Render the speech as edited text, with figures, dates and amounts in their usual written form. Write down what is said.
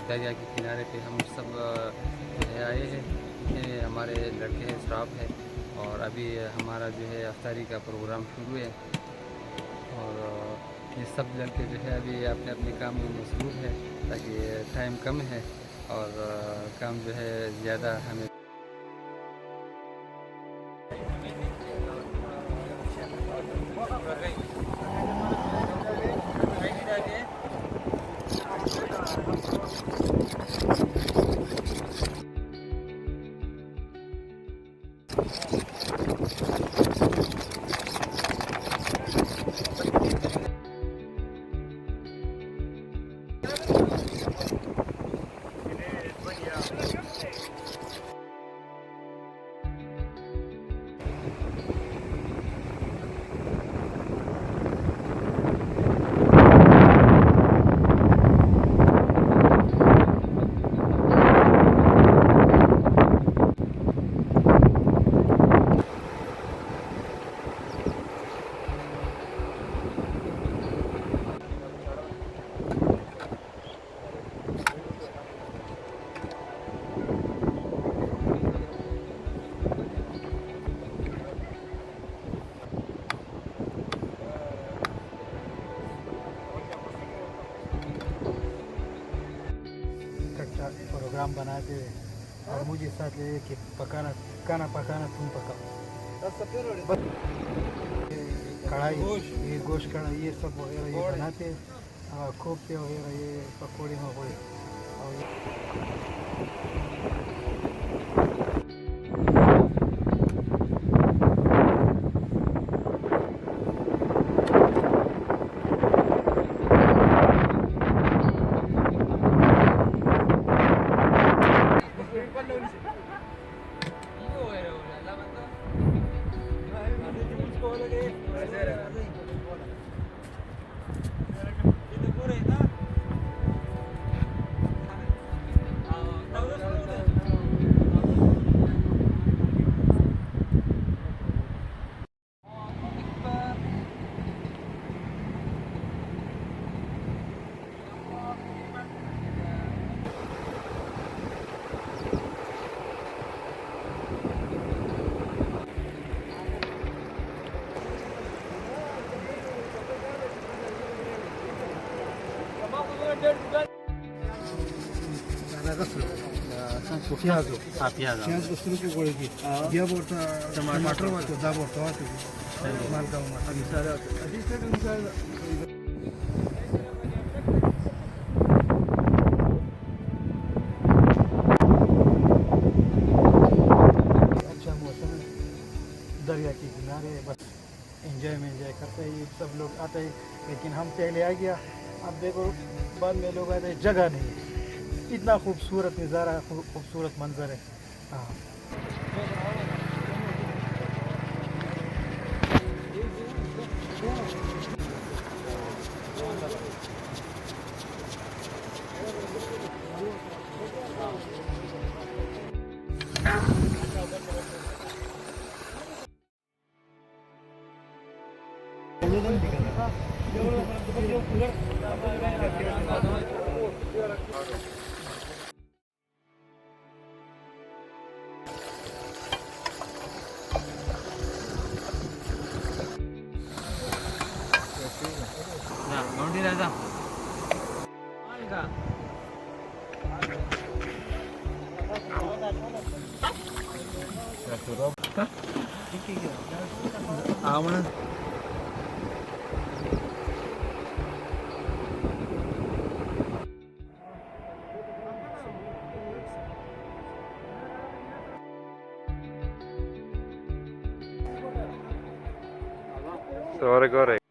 दरिया के किनारे पे हम सब जो है आए हैं। ये हमारे लड़के हैं, स्टाफ है, और अभी हमारा जो है अफ्तारी का प्रोग्राम शुरू है। और ये सब लड़के जो है अभी अपने अपने काम में मसरूफ़ है, ताकि टाइम कम है और काम जो है ज़्यादा हमें। प्रोग्राम बनाते हैं और मुझे साथ ले कि पकाना खाना पकाना तुम पकाओ। बस कढ़ाई, ये गोश्त कढ़ाई, ये सब वगैरह ये बनाते हैं, कोफ्ते वगैरह, ये पकौड़े वकौड़े और पियाज बसरू को गोळी घ्या बोलता टमाटर वाटतो दा बोलतो वाटतो मालगाव आणि सारा अच्छा मौसम है, दरिया के किनारे बस एंजॉय करते हैं। ये सब लोग आते हैं, लेकिन हम पहले आ गया, अब देखो बाद में लोग आते हैं, जगह नहीं है। इतना खूबसूरत नज़ारा, खूबसूरत मंजर है। हाँ माउंटी राजा आमन Sonra gore.